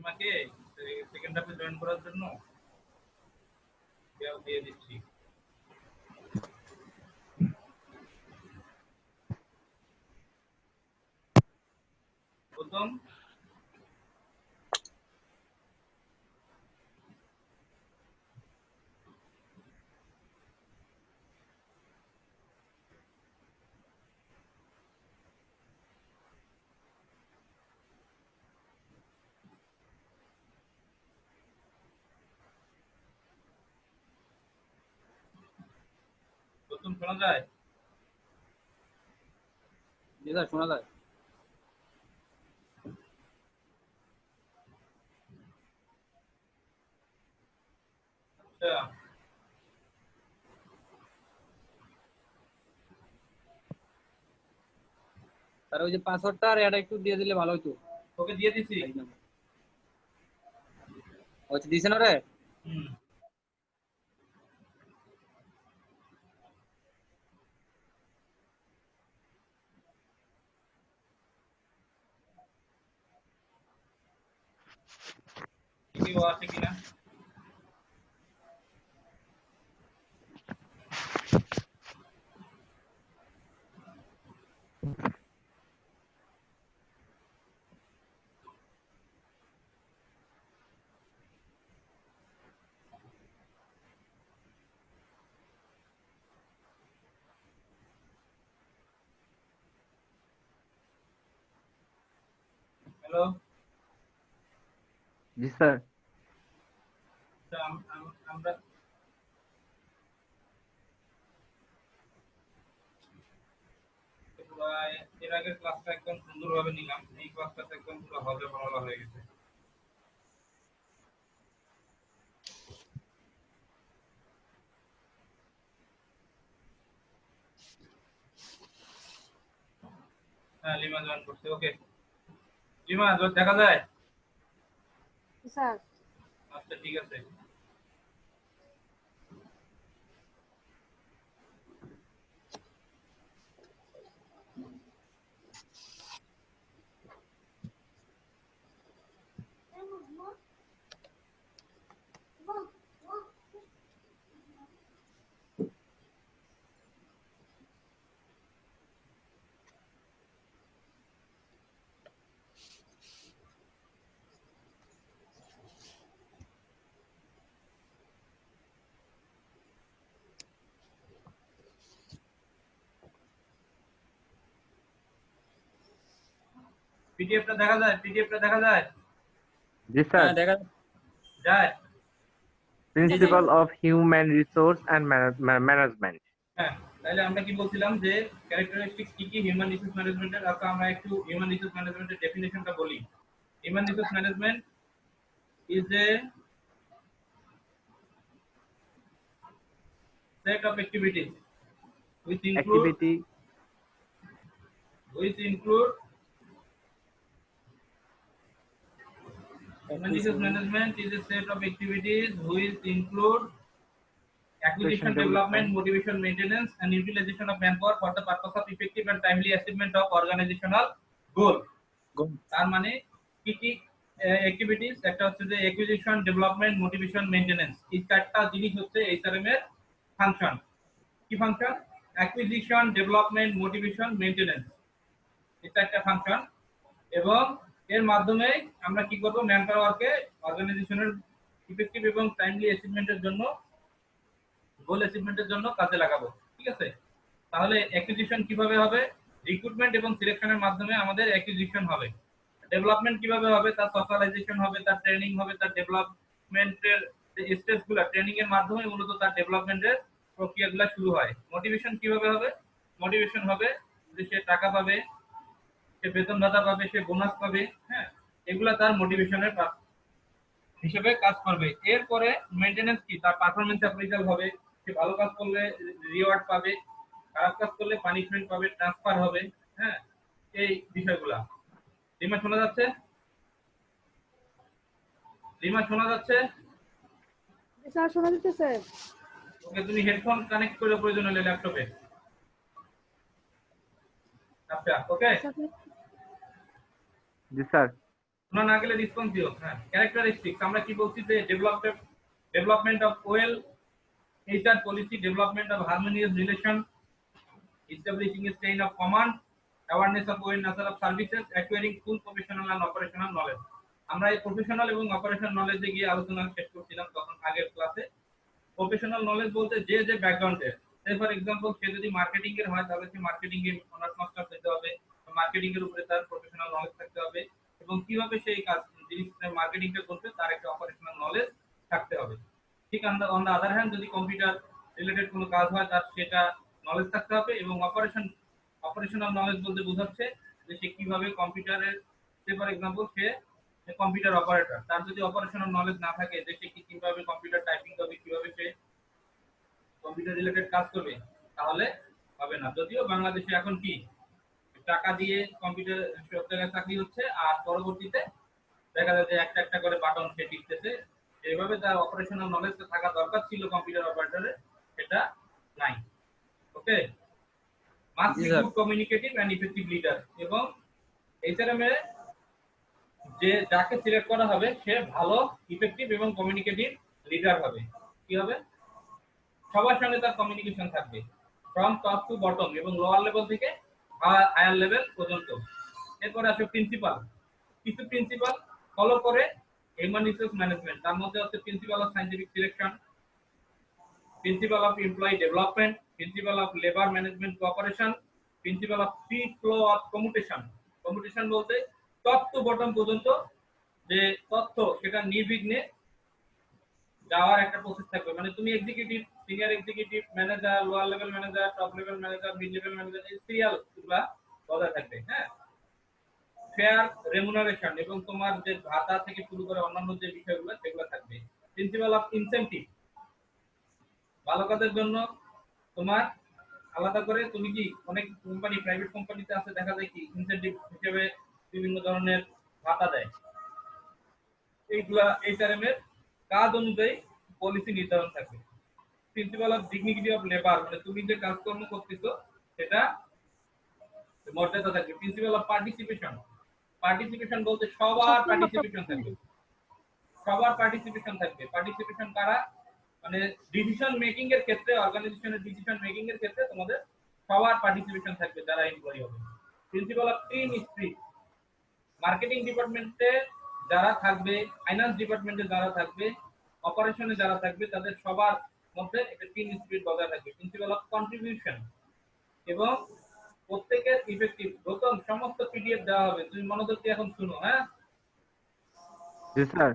লিমাকে second হাফে join করার জন্য দিয়ে দিচ্ছি। প্রথম শোনা যায়? জি স্যার শোনা যায়। আচ্ছা স্যার ওই যে পাসওয়ার্ডটা আর এটা একটু দিয়ে দিলে ভালো হতো। ওকে দিয়ে দিছি। আচ্ছা দিছেন ওরে? হুম কি ও আছে কিনা হ্যালো জি স্যার। আমরা এর আগের ক্লাসটা একদম সুন্দরভাবে নিলাম, এই ক্লাসটা একদম পুরো হজে বলা হয়ে গেছে। হ্যাঁ লিমা জয়েন করছে। ওকে লিমা দেখা যায়? স্যার আচ্ছা ঠিক আছে। পিডিএফটা দেখা যায়? পিডিএফটা দেখা যায়? জি স্যার। হ্যাঁ দেখা যায়। Principle of human resource and management. হ্যাঁ তাহলে আমরা কি বলছিলাম যে ক্যারেক্টারিস্টিক্স কি কি হিউম্যান রিসোর্স ম্যানেজমেন্টের। আচ্ছা আমরা একটু হিউম্যান রিসোর্স ম্যানেজমেন্টের ডেফিনিশনটা বলি। Human resource management is a set of activities which include human resource management is a set of activities which include acquisition, development, motivation, maintenance and utilization of manpower for the purpose of effective and timely achievement of organizational goal. তার মানে কি কি activities? একটা হচ্ছে যে acquisition, development, motivation, maintenance. এই চারটা জিনিস হচ্ছে এইচআরএম এর ফাংশন। কি function? Acquisition, development, motivation, maintenance, এটা একটা ফাংশন। এবং এর মাধ্যমে আমরা কি করব? ম্যান পাওয়ারকে অর্গানাইজেশনের ইফেক্টিভ এবং টাইমলি অ্যাচিভমেন্টের জন্য, গোল অ্যাচিভমেন্টের জন্য কাজে লাগাবো। ঠিক আছে? তাহলে অ্যাকুইজিশন কিভাবে হবে? রিক্রুটমেন্ট এবং সিলেকশনের মাধ্যমে আমাদের অ্যাকুইজিশন হবে। ডেভেলপমেন্ট কিভাবে হবে? তার সোশ্যালাইজেশন হবে, তার ট্রেনিং হবে, তার ডেভেলপমেন্টের স্টেজগুলো ট্রেনিং এর মাধ্যমে মূলত তার ডেভেলপমেন্টের প্রক্রিয়াগুলো শুরু হয়। মোটিভেশন কিভাবে হবে? মোটিভেশন হবে যে সে টাকা পাবে, সে বেতন ভাতা পাবে, সে বোনাস পাবে। হ্যাঁ, এগুলা তার মোটিভেশনের হিসেবে কাজ করবে। এরপরে মেইনটেনেন্স কি? তার পারফরম্যান্স অ্যাপ্রেজাল হবে, সে ভালো কাজ করলে রিওয়ার্ড পাবে, খারাপ কাজ করলে পানিশমেন্ট পাবে, ট্রান্সফার হবে। হ্যাঁ, এই বিষয়গুলা। রিমা শোনা যাচ্ছে? রিমা শোনা যাচ্ছে? স্যার শোনা যাচ্ছে। ওকে তুমি হেডফোন কানেক্ট করে প্রয়োজন হলে ল্যাপটপে। আচ্ছা ওকে জি স্যার। শোনা না গেলে রেসপন্স দিও। হ্যাঁ, ক্যারেক্টারিস্টিক্স আমরা কি বলছি যে development of well HR policy, development of harmonious relation, establishing a chain of command, awareness of well nature of services, acquiring full professional and operational knowledge. আমরা এই প্রফেশনাল এবং অপারেশনাল নলেজে গিয়ে আলোচনা শেষ করছিলাম তখন আগের ক্লাসে। প্রফেশনাল নলেজ বলতে যে যে ব্যাকগ্রাউন্ডের, ফর এক্সাম্পল সে যদি মার্কেটিং এর হয় তাহলে সে মার্কেটিং এর অনার্স মাস্টার্স হতে হবে, মার্কেটিং এর উপরে তার প্রফেশনাল নলেজ থাকতে হবে এবং কিভাবে সেই কাজ জিনিসটা মার্কেটিংটা করবে তার একটা অপারেশনাল নলেজ থাকতে হবে। ঠিক অন দ্য আদার হ্যান্ড যদি কম্পিউটার রিলেটেড কোনো কাজ হয় তার সেটা নলেজ থাকতে হবে এবং অপারেশনাল নলেজ বলতে বোঝাচ্ছে যে সে কিভাবে কম্পিউটারের for example say computer operator, তার যদি অপারেশনাল নলেজ না থাকে যে সে কিভাবে কম্পিউটার টাইপিং করবে, কিভাবে সে কম্পিউটার রিলেটেড কাজ করবে তাহলে হবে না। যদিও বাংলাদেশে এখন কি টাকা দিয়ে কম্পিউটার সব জায়গায় চাকরি হচ্ছে আর পরবর্তীতে দেখা যায় যে একটা একটা করে বাটন সে টিপতেছে, এইভাবে তার অপারেশনাল নলেজটা থাকা দরকার ছিল কম্পিউটার অপারেটরে, সেটা নাই। Okay, must be good communicative and effective leader. এবং HRM এ যে যাকে সিলেক্ট করা হবে সে ভালো ইফেক্টিভ এবং কমিউনিকেটিভ লিডার হবে। কি হবে? সবার সঙ্গে তার কমিউনিকেশন থাকবে ফ্রম টপ টু বটম এবং লোয়ার লেভেল থেকে হায়ার লেভেল পর্যন্ত। এরপরে আসে প্রিন্সিপাল। কিছু প্রিন্সিপাল ফলো করে হিউম্যান রিসোর্স ম্যানেজমেন্ট, তার মধ্যে হচ্ছে principal of scientific selection, principal of employee development, principal of labour management cooperation, principal of free flow of communication. Communication বলতে টপ টু বটম পর্যন্ত যে তথ্য সেটা নির্বিঘ্নে যাওয়ার একটা প্রসেস থাকবে। মানে তুমি executive, senior executive, manager, lower level manager, top level manager, mid level manager, এই সিরিয়াল গুলা বজায় থাকবে। হ্যাঁ, ফেয়ার রেমুনারেশন এবং তোমার যে ভাতা থেকে শুরু করে অন্যান্য যে বিষয়গুলো সেগুলো থাকবে। প্রিন্সিপাল অফ ইনসেনটিভ, ভালো কাজের জন্য তোমার আলাদা করে তুমি কি অনেক কোম্পানি প্রাইভেট কোম্পানিতে আছে দেখা যায় কি ইনসেনটিভ হিসেবে বিভিন্ন ধরনের ভাতা দেয়, এইগুলা HRM এর কাজ অনুযায়ী পলিসি নির্ধারণ থাকবে। Principal of dignity of labour, মানে তুমি যে কাজকর্ম করতেছো সেটা মর্যাদা থাকবে। প্রিন্সিপাল অফ পার্টিসিপেশন, পার্টিসিপেশন বলতে সবার পার্টিসিপেশন থাকবে, সবার পার্টিসিপেশন থাকবে। পার্টিসিপেশন কারা? মানে ডিসিশন মেকিং এর ক্ষেত্রে, অর্গানাইজেশনের ডিসিশন মেকিং এর ক্ষেত্রে তোমাদের সবার পার্টিসিপেশন থাকবে যারা এমপ্লয়ি হবে। Principal of team spirit, marketing ডিপার্টমেন্টে যারা থাকবে, ফাইন্যান্স ডিপার্টমেন্টে যারা থাকবে, অপারেশনে যারা থাকবে তাদের সবার মধ্যে একটা টিম স্পিরিট বজায় থাকবে। প্রিন্সিপাল অফ কন্ট্রিবিউশন এবং প্রত্যেকের ইফেক্টিভ। প্রথম সমস্ত পিডিএফ দেওয়া হবে, তুমি মনোযোগ দিয়ে এখন শুনো। হ্যাঁ, জি স্যার।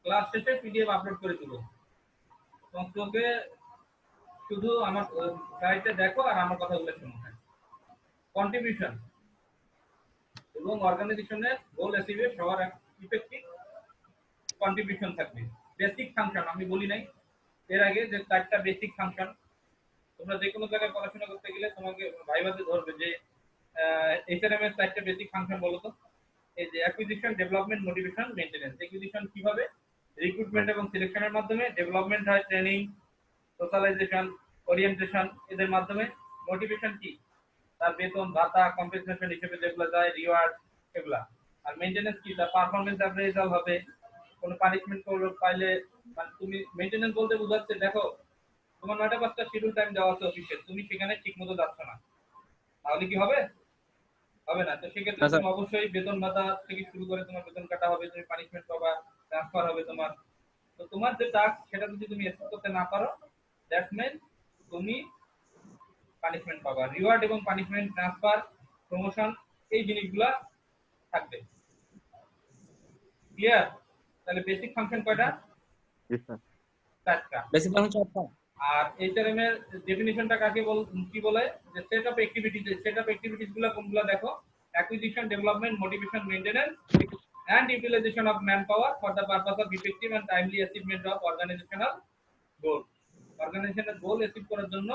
ক্লাস শেষে পিডিএফ আপলোড করে দেবো, তোমাকে শুধু আমার সাইটে দেখো আর আমার কথাগুলো শুনো। কন্ট্রিবিউশন এবং অর্গানাইজেশনের গোল অ্যাচিভে সবার ইফেক্টিভ কন্ট্রিবিউশন থাকবে। বেসিক ফাংশন আমি বলি নাই এর আগে যে 4টা বেসিক ফাংশন, তোমরা যে কোনো জায়গায় পড়াশোনা করতে গেলে তোমাকে ভাইভাতে ধরবে যে HRM এর 4টা বেসিক ফাংশন বলো তো। এই যে acquisition, development, motivation, maintenance. Acquisition কিভাবে? রিক্রুটমেন্ট এবং সিলেকশনের মাধ্যমে। ডেভেলপমেন্ট হয় ট্রেনিং, সোশ্যালাইজেশন, ওরিয়েন্টেশন এদের মাধ্যমে। মোটিভেশন কি? তার বেতন, ভাতা, কম্পেনসেশন হিসেবে যেগুলো যায়, রিওয়ার্ড এগুলা। আর মেইনটেনেন্স কি? তার পারফরম্যান্স অ্যাপ্রেজাল হবে, কোনো পানিশমেন্ট পাইলে। মানে তুমি মেইনটেনেন্স বলতে বোঝাচ্ছে দেখো তোমার 9টা 5টা শিডিউল টাইম দেওয়া আছে অফিসে, তুমি সেখানে ঠিকমতো যাচ্ছ না, তাহলে কি হবে? হবে না। তো সেক্ষেত্রে তুমি অবশ্যই বেতন ভাতা থেকে শুরু করে তোমার বেতন কাটা হবে, তুমি পানিশমেন্ট পাবা, ট্রান্সফার হবে তোমার। তো তোমার যে টাস্ক সেটা যদি তুমি অ্যাচিভ করতে না পারো দ্যাট মিন্স তুমি পানিশমেন্ট পাবা। রিওয়ার্ড এবং পানিশমেন্ট, ট্রান্সফার, প্রমোশন এই জিনিসগুলা থাকবে। ক্লিয়ার? তাহলে বেসিক ফাংশন কয়টা? জি স্যার। 4টা বেসিক ফাংশন 4টা। আর HRM এর ডেফিনিশনটা কাকে কি বলে? যে set of activities. Set of activities গুলো কোনগুলো দেখো? Acquisition, development, motivation, maintenance and utilization of manpower for the purpose of effective and timely achievement of organizational goal. অর্গানাইজেশনের গোল অ্যাচিভ করার জন্য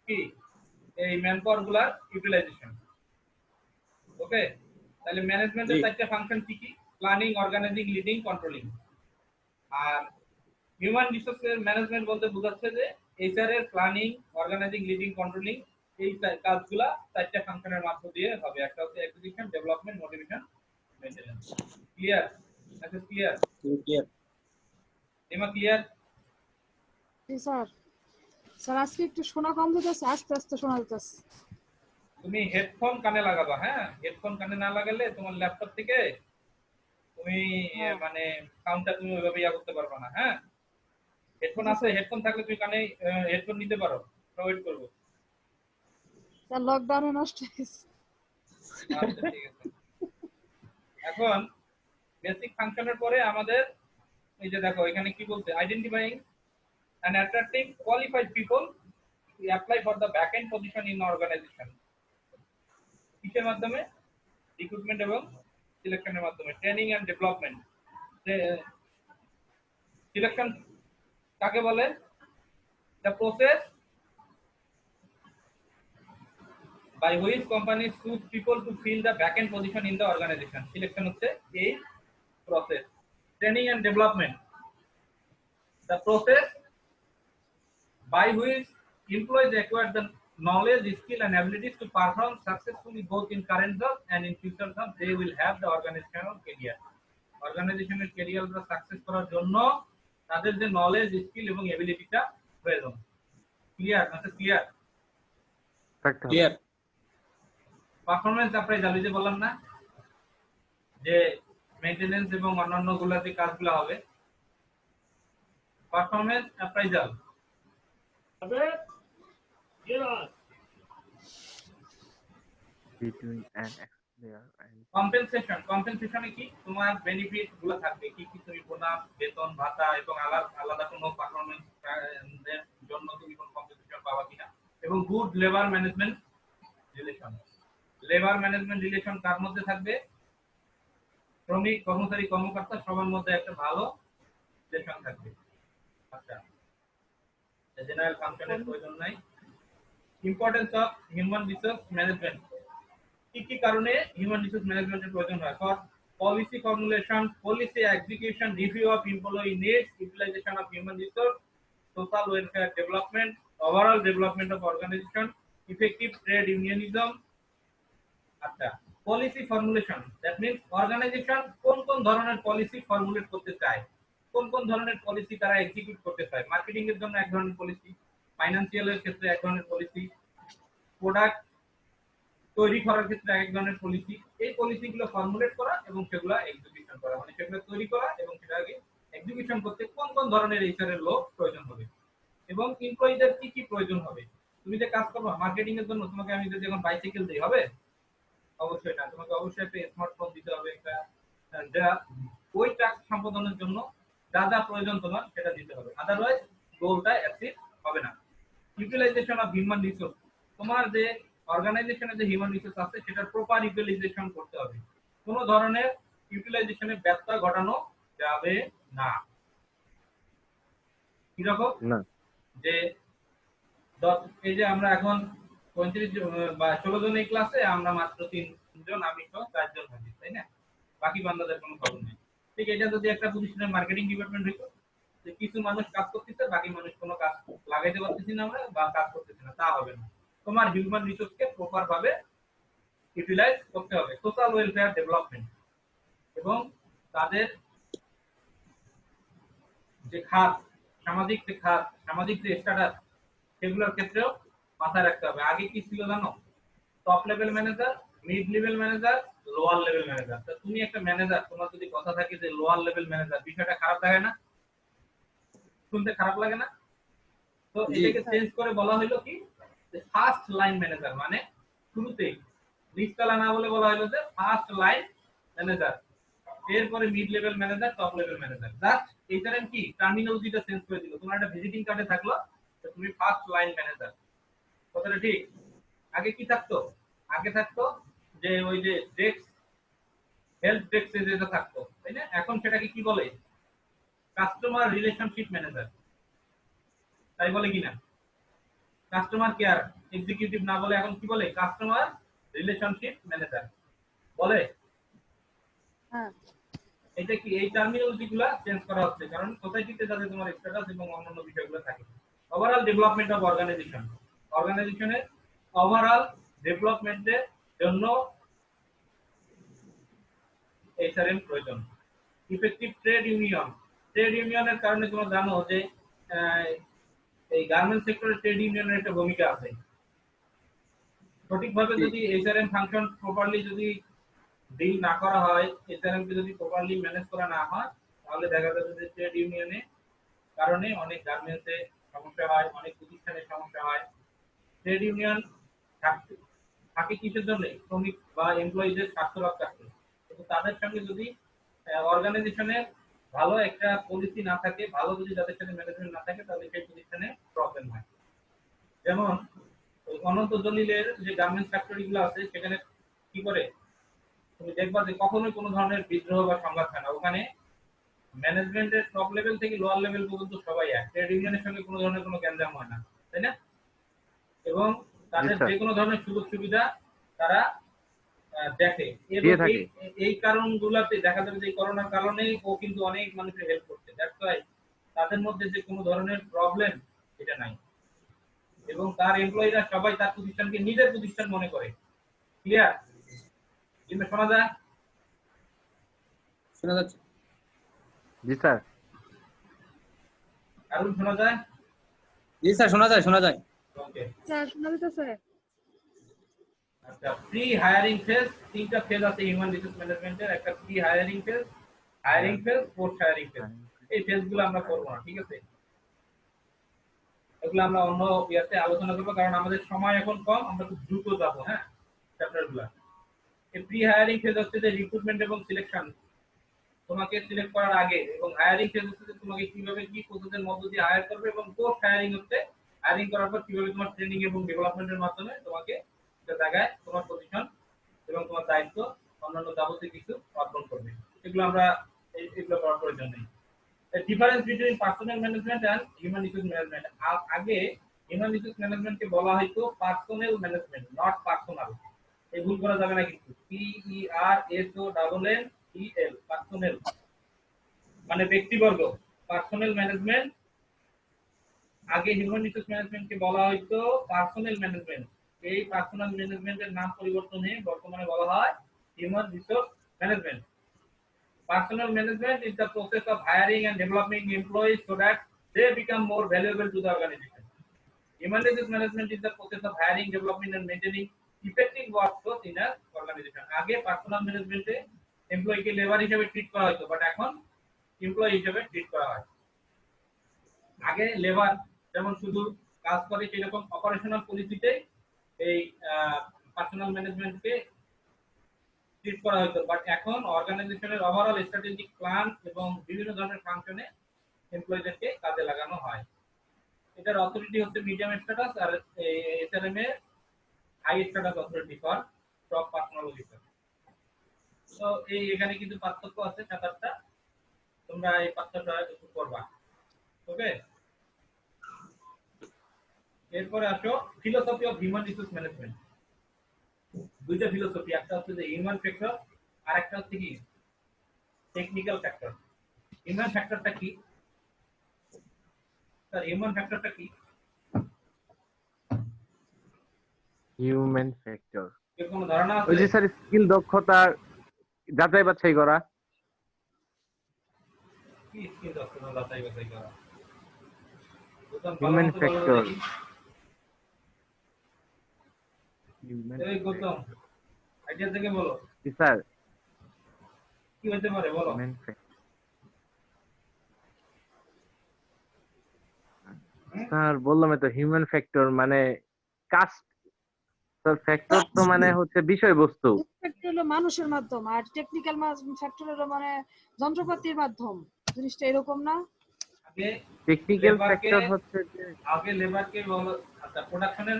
কি এই ম্যানপাওয়ার গুলার ইউটিলাইজেশন। ওকে, তাহলে ম্যানেজমেন্টের 4টা ফাংশন কি কি? Planning, organising, leading, controlling. আর হিউম্যান রিসোর্সের ম্যানেজমেন্ট বলতে বোঝাচ্ছে যে HR এর প্ল্যানিং, অর্গানাইজিং, লিডিং, কন্ট্রোলিং এই কাজগুলা 4টা ফাংশনের মাধ্যমে দিয়ে হবে। একটা হচ্ছে acquisition, development, motivation, maintenance. Clear? Fatema clear? জি স্যার। স্যার আজকে একটু শোনা কম যেতেছে, আস্তে আস্তে শোনা যেতেছে। তুমি হেডফোন কানে লাগাবা, হ্যাঁ? হেডফোন কানে না লাগালে তোমার ল্যাপটপ থেকে তুমি হ্যাঁ। মানে সাউন্ডটা তুমি ওইভাবে ইয়া করতে পারবে না, হ্যাঁ? হেডফোন জি আছে, স্যার। হেডফোন থাকলে তুমি কানে হেডফোন নিতে পারো। প্রোভাইড করব। স্যার লকডাউনে নষ্ট হয়ে গেছে। আচ্ছা ঠিক আছে। এখন বেসিক ফাংশনের পরে আমাদের এই যে দেখো এখানে কি বলছে, identifying and attracting qualified people to apply for the back-end position in organization. কিসের মাধ্যমে? রিক্রুটমেন্ট এবং সিলেকশনের মাধ্যমে, ট্রেনিং এন্ড ডেভেলপমেন্ট। সিলেকশন কাকে বলে? The process by which companies choose people to fill the back-end position in the organization. Selection হচ্ছে এই process. Training and development, the process by which employees acquire the knowledge, skill and abilities to perform successfully both in current job and in future job. They will have the organizational career. অর্গানাইজেশনের ক্যারিয়ারটা success করার জন্য তাদের যে knowledge, skill এবং এবিলিটিটা প্রয়োজন। Clear? মানে clear? Clear. Performance appraisal, এই যে বললাম না যে মেইনটেনেন্স এবং অন্যান্য গুলা যে কাজগুলো হবে, performance appraisal. between an ex-player and compensation, কম্পেনসেশনে কি তোমার বেনিফিট গুলো থাকবে, কি কি তুমি বোনাস, বেতন ভাতা এবং আলাদা আলাদা কোনো পারফরম্যান্স এর জন্য তুমি কোনো কম্পেনসেশন পাবা কিনা, এবং good labour management relation. Labour management relation কার মধ্যে থাকবে? শ্রমিক, কর্মচারী, কর্মকর্তা সবার মধ্যে একটা ভালো রিলেশন থাকবে। আচ্ছা, জেনারেল ফাংশনের প্রয়োজন নাই। Importance of human resource management, কি কি কারণে হিউম্যান রিসোর্স ম্যানেজমেন্টের প্রয়োজন হয়? For policy formulation, policy execution, review of employee needs, utilisation of human resource, social welfare development, overall development of organisation, effective trade unionism. আচ্ছা, policy formulation, that means organisation কোন কোন ধরনের পলিসি ফর্মুলেট করতে চায়, কোন কোন ধরনের পলিসি তারা এক্সিকিউট করতে চায়। মার্কেটিং এর জন্য এক ধরনের পলিসি, ফাইন্যান্সিয়াল এর ক্ষেত্রে এক ধরনের পলিসি, প্রোডাক্ট তৈরি করার ক্ষেত্রে এক ধরনের পলিসি। এই পলিসিগুলো ফর্মুলেট করা এবং সেগুলো এক্সিকিউশন করা, মানে সেগুলো তৈরি করা এবং সেটাকে এক্সিকিউশন করতে কোন কোন ধরনের এইচআর এর লোক প্রয়োজন হবে এবং এমপ্লয়ীদের কি কি প্রয়োজন হবে। তুমি যে কাজ করবে মার্কেটিং এর জন্য, তোমাকে আমি যদি এখন বাইসাইকেল দিই হবে? অবশ্যই না, তোমাকে অবশ্যই একটা স্মার্টফোন দিতে হবে, একটা যা ওই টাস্ক সম্পাদনের জন্য যা যা প্রয়োজন তোমার সেটা দিতে হবে, আদারওয়াইজ গোলটা অ্যাচিভ হবে না। ইউটিলাইজেশন অফ হিউম্যান রিসোর্স, তোমার যে অর্গানাইজেশনে যে হিউম্যান রিসোর্স আছে সেটার প্রপার ইউটিলাইজেশন করতে হবে, কোনো ধরনের ইউটিলাইজেশনে ব্যত্যয় ঘটানো যাবে না। কিরকম? না যে এই যে আমরা এখন 35 বা 16 জন এই ক্লাসে, আমরা মাত্র 3 জন, আমি সহ 4 জন থাকি, তাই না? বাকি বান্দাদের কোনো খবর নেই। ঠিক এটা যদি একটা প্রতিষ্ঠানের মার্কেটিং ডিপার্টমেন্ট হইতো, যে কিছু মানুষ কাজ করতেছে, বাকি মানুষ কোনো কাজ লাগাইতে পারতেছি না আমরা বা কাজ করতেছি না, তা হবে না। তোমার হিউম্যান রিসোর্সকে প্রপার ভাবে ইউটিলাইজ করতে হবে। সোশ্যাল ওয়েলফেয়ার ডেভেলপমেন্ট, এবং তাদের যে খাত, সামাজিক যে খাত, সামাজিক যে স্ট্যাটাস, সেগুলোর ক্ষেত্রেও মাথায় রাখতে হবে। আগে কি ছিল জানো? Top level manager, mid level manager, lower level manager. তো তুমি একটা ম্যানেজার, তোমার যদি কথা থাকে যে লোয়ার লেভেল ম্যানেজার, বিষয়টা খারাপ লাগে না? শুনতে খারাপ লাগে না? তো এটাকে চেঞ্জ করে বলা হলো কি, যে ফার্স্ট লাইন ম্যানেজার, মানে শুরুতেই নিচতলা না বলে বলা হলো যে ফার্স্ট লাইন ম্যানেজার, এরপরে mid level manager, top level manager. Just এইটার কি টার্মিনোলজিটা চেঞ্জ করে দিল। তোমার একটা ভিজিটিং কার্ডে থাকলো যে তুমি ফার্স্ট লাইন ম্যানেজার, কথাটা ঠিক? আগে কি থাকতো? আগে থাকতো যে ওই যে ডেস্ক, হেল্প ডেস্ক যেটা থাকতো, তাই না? এখন সেটাকে কি বলে? কাস্টমার রিলেশনশিপ ম্যানেজার, তাই বলে কিনা? কাস্টমার কেয়ার এক্সিকিউটিভ না বলে এখন কি বলে? কাস্টমার রিলেশনশিপ ম্যানেজার বলে। হ্যাঁ। এটা কি এই টার্মিনোলজি গুলা চেঞ্জ করা হচ্ছে কারণ সোসাইটিতে যাতে তোমার স্ট্যাটাস এবং অন্যান্য বিষয়গুলো থাকে। ওভারঅল ডেভেলপমেন্ট অফ অর্গানাইজেশন, অর্গানাইজেশনের ওভারঅল ডেভেলপমেন্টের জন্য এইচআরএম প্রয়োজন। ইফেক্টিভ ট্রেড ইউনিয়ন, ট্রেড ইউনিয়নের কারণে তোমরা জানো যে আহ, এই গার্মেন্ট সেক্টরে ট্রেড ইউনিয়নের একটা ভূমিকা আছে। সঠিকভাবে যদি এইচআরএম ফাংশন প্রপারলি যদি ডিল না করা হয়, এইচআরএম কে যদি প্রপারলি ম্যানেজ করা না হয়, তাহলে দেখা যাবে যে ট্রেড ইউনিয়নে কারণে অনেক গার্মেন্টসে সমস্যা হয়, অনেক প্রতিষ্ঠানে সমস্যা হয়। ট্রেড ইউনিয়ন থাকে কিসের জন্য? শ্রমিক বা এমপ্লয়িদের স্বার্থ রক্ষার্থে। কিন্তু তাদের সঙ্গে যদি অর্গানাইজেশনের ভালো একটা পলিসি না থাকে, ভালো যদি তাদের সাথে ম্যানেজমেন্ট না থাকে, তাহলে সেই প্রতিষ্ঠানে প্রবলেম হয়। যেমন ওই অনন্ত দলিলের যে গার্মেন্টস ফ্যাক্টরি গুলো আছে, সেখানে কি করে তুমি দেখবা যে কখনোই কোনো ধরনের বিদ্রোহ বা সংঘাত হয় না। ওখানে ম্যানেজমেন্টের টপ লেভেল থেকে লোয়ার লেভেল পর্যন্ত সবাই এক, ট্রেড ইউনিয়নের সঙ্গে কোনো ধরনের কোনো গ্যাঞ্জাম হয় না, তাই না? এবং তাদের স্যার। যে কোনো ধরনের সুযোগ সুবিধা তারা দেখে। এবং দিয়ে থাকে। এই কারণগুলোতে দেখা যাবে যে করোনার কারণেই ও কিন্তু অনেক মানুষের হেল্প করছে। দ্যাটস ওয়াই তাদের মধ্যে যে কোনো ধরনের প্রবলেম এটা নাই। এবং তার এমপ্লয়িরা সবাই তার প্রতিষ্ঠানকে নিজের প্রতিষ্ঠান মনে করে। ক্লিয়ার? কিন্তু শোনা যায়? শোনা যাচ্ছে? জি স্যার। কারণ শোনা যায়? জি স্যার, শোনা যায়, শোনা যায়। ওকে। স্যার শোনা যাইতেছে? আচ্ছা, প্রি হায়ারিং ফেজ, তিনটা ফেজ আছে হিউম্যান রিসোর্স ম্যানেজমেন্টের। একটা pre hiring phase, hiring phase, post hiring phase. এই ফেজগুলো আমরা করবো না, ঠিক আছে? এগুলো আমরা অন্য ইয়াতে আলোচনা করবো, কারণ আমাদের সময় এখন কম, আমরা খুব দ্রুত যাবো। হ্যাঁ, চ্যাপ্টারগুলো। এই প্রি হায়ারিং ফেজ হচ্ছে যে রিক্রুটমেন্ট এবং সিলেকশন, তোমাকে সিলেক্ট করার আগে। এবং হায়ারিং ফেজ হচ্ছে যে তোমাকে কিভাবে কি প্রসেসের মধ্য দিয়ে হায়ার করবে। এবং পোস্ট হায়ারিং হচ্ছে হায়ারিং করার পর কিভাবে তোমার ট্রেনিং এবং ডেভেলপমেন্টের মাধ্যমে তোমাকে একটা জায়গায় তোমার পজিশন এবং তোমার দায়িত্ব অন্যান্য যাবতীয় কিছু অর্পণ করবে। এগুলো আমরা এগুলো করার প্রয়োজন নেই। Difference between personnel management and human resource management. আগে হিউম্যান রিসোর্স ম্যানেজমেন্টকে বলা হয়তো পার্সোনাল ম্যানেজমেন্ট, নট পার্সোনাল। এই ভুল করা যাবে না কিন্তু। PERSONAL, পার্সোনাল মানে ব্যক্তিবর্গ। পার্সোনাল ম্যানেজমেন্ট, আগে হিউম্যান রিসোর্স ম্যানেজমেন্টকে বলা হয়তো পার্সোনাল ম্যানেজমেন্ট। এই পার্সোনাল ম্যানেজমেন্টের নাম পরিবর্তন হয়ে বর্তমানে বলা হয় human resource management. Personal management is the process of hiring and developing employees so that they become more valuable to the organization. Human resource management is the process of hiring, developing and maintaining effective workforce in an organization. আগে personal ম্যানেজমেন্টে এমপ্লয়িকে labour হিসেবে treat করা হতো, but এখন employee হিসেবে treat করা হয়। আগে লেবার যেমন শুধু কাজ করে সেরকম অপারেশনাল পলিসিতে এই পার্সোনাল ম্যানেজমেন্টকে ট্রিট করা হতো, বাট এখন অর্গানাইজেশনের ওভারঅল স্ট্র্যাটেজিক প্ল্যান এবং বিভিন্ন ধরনের ফাংশনে এমপ্লয়িদেরকে কাজে লাগানো হয়। এটার অথরিটি হচ্ছে মিডিয়াম স্ট্যাটাস, আর এসএলএম এর high status authority for top personnel officer. তো এই এখানে কিন্তু পার্থক্য আছে 7-8টা, তোমরা এই পার্থক্যটা একটু করবা। ওকে, এরপরে আসো philosophy of human resource management. দুইটা ফিলোসফি, একটা হচ্ছে যে হিউম্যান ফ্যাক্টর, আর একটা হচ্ছে কি টেকনিক্যাল ফ্যাক্টর। হিউম্যান ফ্যাক্টরটা কি স্যার? হিউম্যান ফ্যাক্টরটা কি? হিউম্যান ফ্যাক্টর এর কোনো ধারণা আছে? ওই যে স্যার স্কিল, দক্ষতা যাচাই বাছাই করা। কি স্কিল দক্ষতা যাচাই বাছাই করা? Human factor. এই গৌতম, আইডিয়া থেকে বলো স্যার কি হতে পারে, বলো। স্যার বললাম তো হিউম্যান ফ্যাক্টর মানে কাস্ট। স্যার ফ্যাক্টর তো মানে হচ্ছে বিষয়বস্তু, ফ্যাক্টর হলো মানুষের মাধ্যম, আর টেকনিক্যাল ফ্যাক্টর হলো মানে যন্ত্রপাতির মাধ্যম। জিনিসটা এরকম না? আগে টেকনিক্যাল ফ্যাক্টর হচ্ছে যে আগে লেবারকে বলো। আচ্ছা, প্রোডাকশনের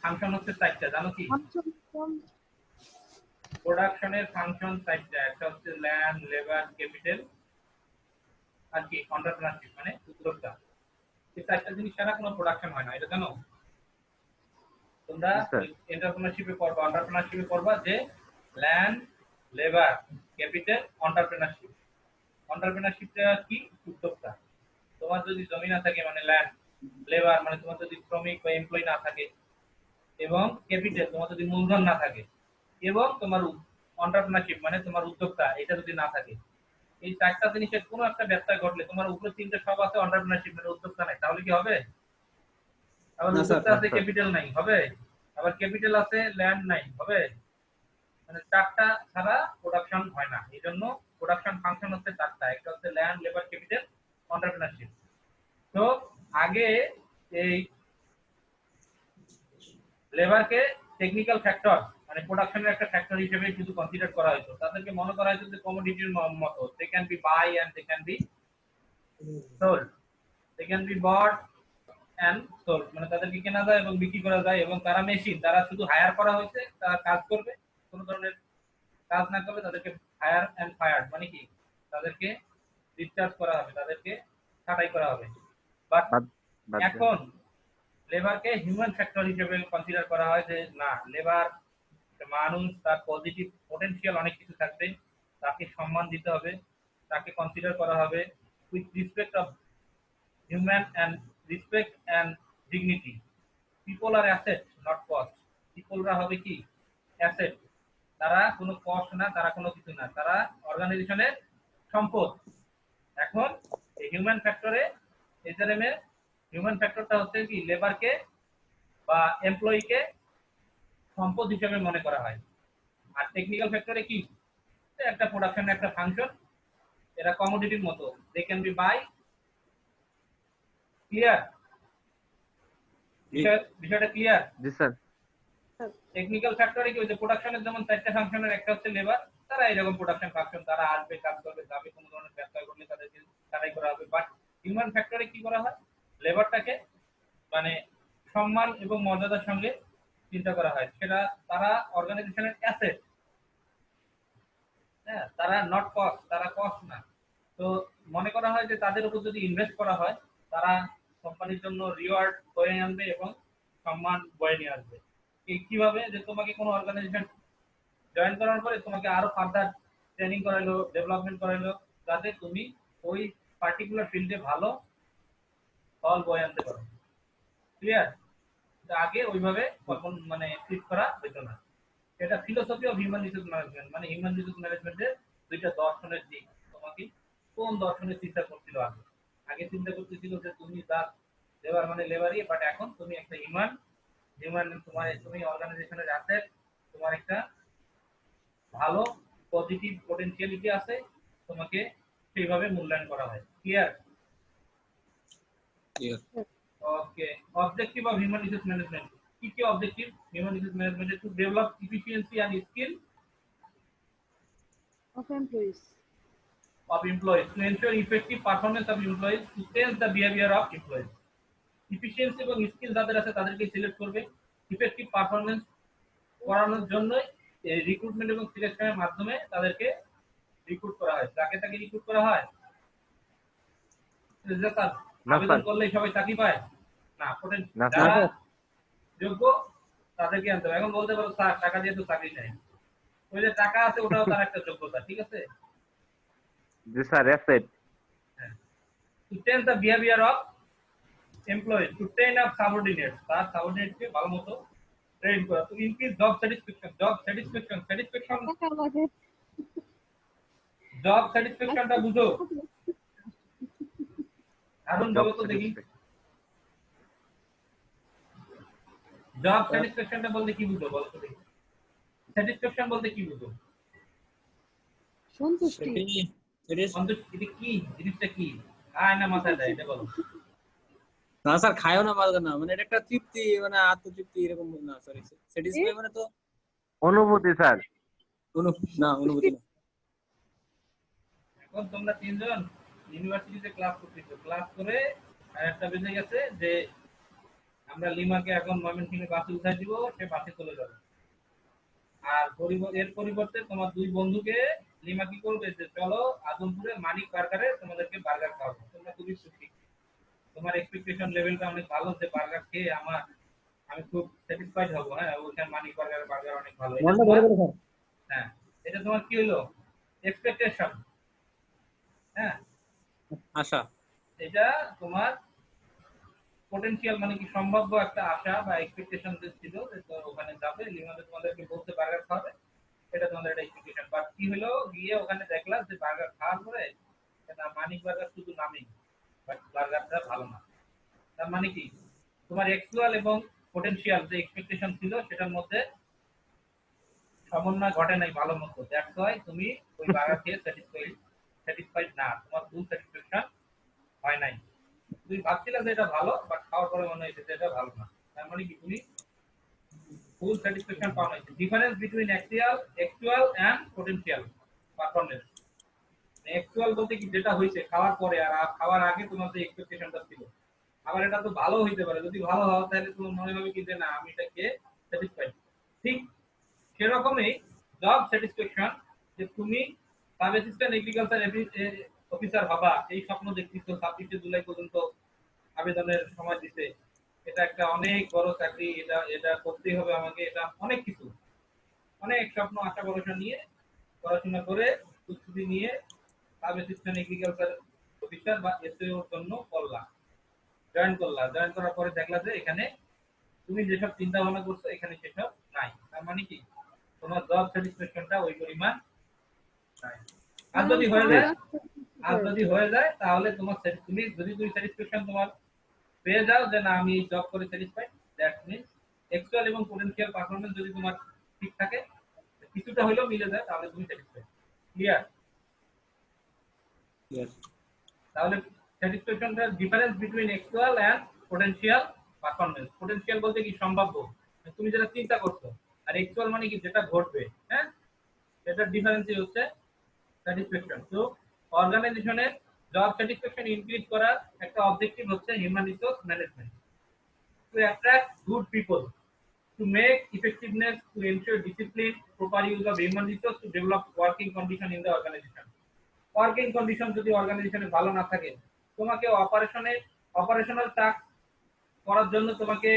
ফাংশন হচ্ছে 4টা, জানো কি? প্রোডাকশনের ফাংশন 4টা, একটা হচ্ছে ল্যান্ড, লেবার, ক্যাপিটাল, আর কি এন্টারপ্রেনারশিপ মানে উদ্যোক্তা। এই 4টা জিনিস ছাড়া কোনো প্রোডাকশন হয় না, এটা জানো? তোমরা এন্টারপ্রেনারশিপে পড়বা, এন্টারপ্রেনারশিপে পড়বা যে ল্যান্ড, লেবার, ক্যাপিটাল, এন্টারপ্রেনারশিপ। এন্টারপ্রেনারশিপটা কি? উদ্যোক্তা। তোমার যদি জমি না থাকে মানে ল্যান্ড, লেবার মানে তোমার যদি শ্রমিক বা এমপ্লয়ি না থাকে, এবং ক্যাপিটাল তোমার যদি মূলধন না থাকে, এবং তোমার এন্টারপ্রেনারশিপ মানে তোমার উদ্যোক্তা, এটা যদি না থাকে, এই চারটা জিনিসের কোনো একটা ব্যত্যয় ঘটলে তোমার উপরে তিনটে সব আছে এন্টারপ্রেনারশিপ এর উদ্যোক্তা নাই, তাহলে কি হবে? আবার না স্যার। উদ্যোক্তা আছে ক্যাপিটাল নাই, হবে? আবার ক্যাপিটাল আছে ল্যান্ড নাই, হবে? মানে চারটা ছাড়া প্রোডাকশন হয় না। এই জন্য প্রোডাকশন ফাংশন হচ্ছে চারটা, একটা হচ্ছে ল্যান্ড, লেবার, ক্যাপিটাল, এন্টারপ্রেনারশিপ। তো আগে এই লেবারকে টেকনিক্যাল ফ্যাক্টর মানে প্রোডাকশনের একটা ফ্যাক্টর হিসেবে শুধু কনসিডার করা হতো। তাদেরকে মনে করা হতো যে কমোডিটির মতো, they can be buy and they can be sold, they can be bought and sold, মানে তাদেরকে কেনা যায় এবং বিক্রি করা যায়। এবং তারা মেশিন, তারা শুধু হায়ার করা হয়েছে, তারা কাজ করবে, কোনো ধরনের কাজ না করলে তাদেরকে হায়ার এন্ড ফায়ার্ড, মানে কি তাদেরকে ডিসচার্জ করা হবে, তাদেরকে ছাঁটাই করা হবে। বাট এখন লেবারকে হিউম্যান ফ্যাক্টর হিসেবে কনসিডার করা হয় যে না, লেবার মানুষ, তার পজিটিভ পটেনশিয়াল অনেক কিছু থাকবে, তাকে সম্মান দিতে হবে, তাকে কনসিডার করা হবে with respect of human and respect and dignity. People are assets, not cost. People রা হবে কি অ্যাসেট, তারা কোনো কস্ট না, তারা কোনো কিছু না, তারা অর্গানাইজেশনের সম্পদ। এখন এই হিউম্যান ফ্যাক্টরে এইচআরএম এর হিউম্যান ফ্যাক্টরটা হচ্ছে কি লেবারকে বা এমপ্লয়িকে সম্পদ হিসেবে মনে করা হয়। আর টেকনিক্যাল ফ্যাক্টরে কি একটা প্রোডাকশনের একটা ফাংশন, এরা কমোডিটির মতো, they can be buy. Clear? বিষয়টা ক্লিয়ার? জি স্যার। টেকনিক্যাল ফ্যাক্টরে কি ওই যে প্রোডাকশনের যেমন চারটা ফাংশনের একটা হচ্ছে লেবার, তারা এরকম প্রোডাকশন ফাংশন, তারা আসবে, কাজ করবে, যাবে, কোনো ধরনের ব্যত্যয় ঘটলে তাদেরকে ছাঁটাই করা হবে। বাট হিউম্যান ফ্যাক্টরে কি করা হয়, লেবারটাকে মানে সম্মান এবং মর্যাদার সঙ্গে চিন্তা করা হয়, সেটা তারা অর্গানাইজেশনের অ্যাসেট। হ্যাঁ, তারা নট কস্ট, তারা কস্ট না। তো মনে করা হয় যে তাদের উপর যদি ইনভেস্ট করা হয়, তারা কোম্পানির জন্য রিওয়ার্ড বয়ে আনবে এবং সম্মান বয়ে নিয়ে আসবে। কিভাবে, যে তোমাকে কোনো অর্গানাইজেশন জয়েন করার পরে তোমাকে আরো ফার্দার ট্রেনিং করাইলো, ডেভেলপমেন্ট করাইলো, যাতে তুমি ওই পার্টিকুলার ফিল্ডে ভালো ফল বয়ে আনতে পারো। ক্লিয়ার? আগে ওইভাবে মানে ঠিক করা হতো না। এটা philosophy of human resource management, মানে হিউম্যান রিসোর্স ম্যানেজমেন্টের দুইটা দর্শনের দিক। তোমাকে কোন দর্শনে চিন্তা করছিল আগে? আগে চিন্তা করতেছিল যে তুমি তার লেবার মানে লেবারই, বাট এখন তুমি একটা হিউম্যান তোমার, তুমি অর্গানাইজেশনের অ্যাসেট, তোমার একটা ভালো পজিটিভ পটেনশিয়ালিটি আছে, তোমাকে সেইভাবে মূল্যায়ন করা হয়। Clear? Okay. Objective of human resource management, কি কি অবজেক্টিভ হিউম্যান রিসোর্স ম্যানেজমেন্টের? To develop efficiency and skill of employees. of employees, to ensure effective performance of employees, to change the behavior of employees. Efficiency এবং skill যাদের আছে তাদেরকে select করবে, effective performance করানোর জন্য রিক্রুটমেন্ট এবং সিলেকশনের মাধ্যমে তাদেরকে রিক্রুট করা হয়। যাকে তাকে রিক্রুট করা হয় আবেদন করলেই সবাই চাকরি পায় না, যারা যোগ্য তাদেরকে আনতে হবে। এখন বলতে পারো স্যার টাকা দিয়ে তো চাকরি নেই, ওই যে টাকা আছে ওটাও তার একটা যোগ্যতা, ঠিক আছে? জি sir, asset. To change the behavior of employees, to train up subordinates, তার সাবঅর্ডিনেট কে ভালো মতো ট্রেন করা, to increase job satisfaction, job satisfaction টা বুঝো। এখন বলো তো দেখি, জব স্যাটিসফ্যাকশনটা বলতে কি বুঝো, বলো তো দেখি। স্যাটিসফ্যাকশন বলতে কি বুঝো? সন্তুষ্টি। সন্তুষ্টি এটা কি, জিনিসটা কি? আয় না মাথায় দেয়, এটা বলো। না স্যার, খায়ও না মারবে না, মানে এটা একটা তৃপ্তি, মানে আত্মতৃপ্তি এরকম না। সরি, স্যাটিসফাই মানে তো অনুভূতি স্যার। অনুভূতি না। এখন তোমরা তিনজন ইউনিভার্সিটিতে ক্লাস করতেছো, ক্লাস করে আর একটা বেজে গেছে যে আমরা লিমাকে এখন ময়মনসিংহে বাসে উঠাই দিব, সে বাসে চলে যাবে। আর এর পরিবর্তে তোমার দুই বন্ধুকে লিমা কি করবে, যে চলো আদমপুরে মানিক বার্গারে তোমাদেরকে বার্গার খাওয়াবো। তোমরা খুবই খুশি, তোমার এক্সপেকটেশন লেভেলটা অনেক ভালো, যে বার্গার খেয়ে আমি খুব স্যাটিসফাইড হব। হ্যাঁ, ওইখানে মানিক বার্গার অনেক ভালো। হ্যাঁ, এটা তোমার কি হলো? এক্সপেকটেশন। হ্যাঁ, আশা। এটা তোমার পটেনশিয়াল, মানে কি সম্ভাব্য একটা আশা বা এক্সপেকটেশন ছিল যে তো ওখানে যাবে, লিমাতে তোমাদেরকে বলতে বার্গার খাবে, এটা তোমাদের একটা এক্সপেকটেশন। বাট কি হলো, গিয়ে ওখানে দেখলাম যে বার্গার খাওয়ার পরে এটা মানিক বার্গার শুধু নামেই, বাট বার্গারটা ভালো না। তার মানে কি, তোমার অ্যাকচুয়াল এবং পটেনশিয়াল যে এক্সপেকটেশন ছিল সেটার মধ্যে সমন্বয় ঘটে নাই ভালো মতো। দ্যাটস ওয়াই তুমি ওই বার্গার খেয়ে স্যাটিসফাইড না, তোমার ফুল স্যাটিসফ্যাকশন হয় নাই। তুমি ভাবছিলে যে এটা ভালো, বাট খাওয়ার পরে মনে হয়েছে যে এটা ভালো না। তার মানে কি, তুমি ফুল স্যাটিসফ্যাকশন পাও নাই। Difference between actual and potential performance. Actual বলতে কি, যেটা হয়েছে খাওয়ার পরে আর খাওয়ার আগে তোমার যে এক্সপেকটেশনটা ছিল। আবার এটা তো ভালো হইতে পারে, যদি ভালো হয় তাহলে তোমার মনে হবে কি যে না, আমি এটা খেয়ে স্যাটিসফাইড। ঠিক সেরকমই জব স্যাটিসফ্যাকশন, যে তুমি সাব অ্যাসিস্ট্যান্ট এগ্রিকালচার অফিসার হবা এই স্বপ্ন দেখতেছো, 26 জুলাই পর্যন্ত আবেদনের সময় দিতে। এটা একটা অনেক বড় চাকরি, এটা এটা করতেই হবে আমাকে, এটা অনেক কিছু, অনেক স্বপ্ন আশা ভরসা নিয়ে পড়াশোনা করে প্রস্তুতি নিয়ে সাব অ্যাসিস্ট্যান্ট এগ্রিকালচার অফিসার বা এসএও এর জন্য জয়েন করার পরে দেখলা যে এখানে তুমি যেসব চিন্তা ভাবনা করছো এখানে সেসব নাই। তার মানে কি, তোমার জব স্যাটিসফ্যাকশনটা ওই পরিমাণ নাই। আর যদি হয়ে যায় তাহলে তোমার তুমি স্যাটিসফ্যাকশন তোমার পেয়ে যাও যে না, আমি এই জব করে স্যাটিসফাইড, দ্যাট মিন্স অ্যাকচুয়াল এবং পটেনশিয়াল পারফরম্যান্স যদি তোমার ঠিক থাকে, কিছুটা হলেও মিলে যায়, তাহলে তুমি স্যাটিসফাইড। ক্লিয়ার? তাহলে স্যাটিসফ্যাকশনটা difference between actual and potential performance. Potential বলতে কি, সম্ভাব্য, তুমি যেটা চিন্তা করছো, আর অ্যাকচুয়াল মানে কি, যেটা ঘটবে। হ্যাঁ, এটার ডিফারেন্সই হচ্ছে স্যাটিসফ্যাকশন। তো অর্গানাইজেশনের জব স্যাটিসফ্যাকশন ইনক্রিজ করার একটা অবজেক্টিভ হচ্ছে human resource management, two attract good people, to make effectiveness, to ensure discipline, proper use of human resource, to develop working condition in the organization. Working condition যদি অর্গানাইজেশনে ভালো না থাকে, তোমাকে operational task করার জন্য তোমাকে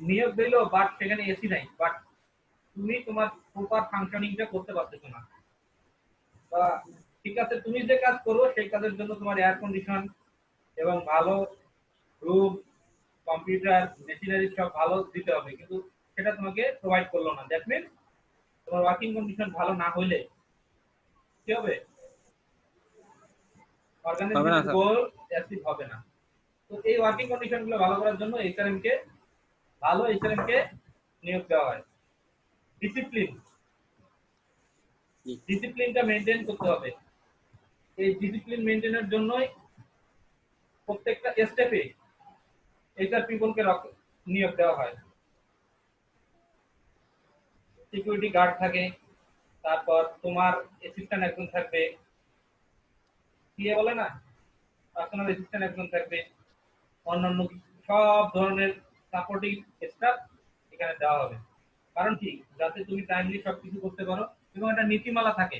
নিয়োগ দিল, বাট সেখানে এসি নাই, বাট তুমি তোমার প্রপার ফাংশনিংটা করতে পারতেছো না। বা ঠিক আছে, তুমি যে কাজ করো সেই কাজের জন্য তোমার এয়ার কন্ডিশন এবং ভালো রুম, কম্পিউটার, মেশিনারি সব ভালো দিতে হবে, কিন্তু সেটা তোমাকে প্রোভাইড করলো না। দ্যাট মিন্স তোমার ওয়ার্কিং কন্ডিশন ভালো না হলে কি হবে, অর্গানাইজেশনের গোল অ্যাচিভ হবে না। তো এই ওয়ার্কিং কন্ডিশন গুলো ভালো করার জন্য এইচআরএম কে নিয়োগ দেওয়া হয়। ডিসিপ্লিনটা মেইনটেইন করতে হবে। এই ডিসিপ্লিন মেইনটেইনের জন্যই প্রত্যেকটা স্টেপে এইচআর পিপলকে নিয়োগ দেওয়া হয়। সিকিউরিটি গার্ড থাকে, তারপর তোমার অ্যাসিস্ট্যান্ট একজন থাকবে, পিএ বলে না, পার্সোনাল অ্যাসিস্ট্যান্ট একজন থাকবে, অন্যান্য সব ধরনের সাপোর্টিং স্টাফ এখানে দেওয়া হবে। কারণ কি, যাতে তুমি টাইমলি সবকিছু করতে পারো এবং একটা নীতিমালা থাকে।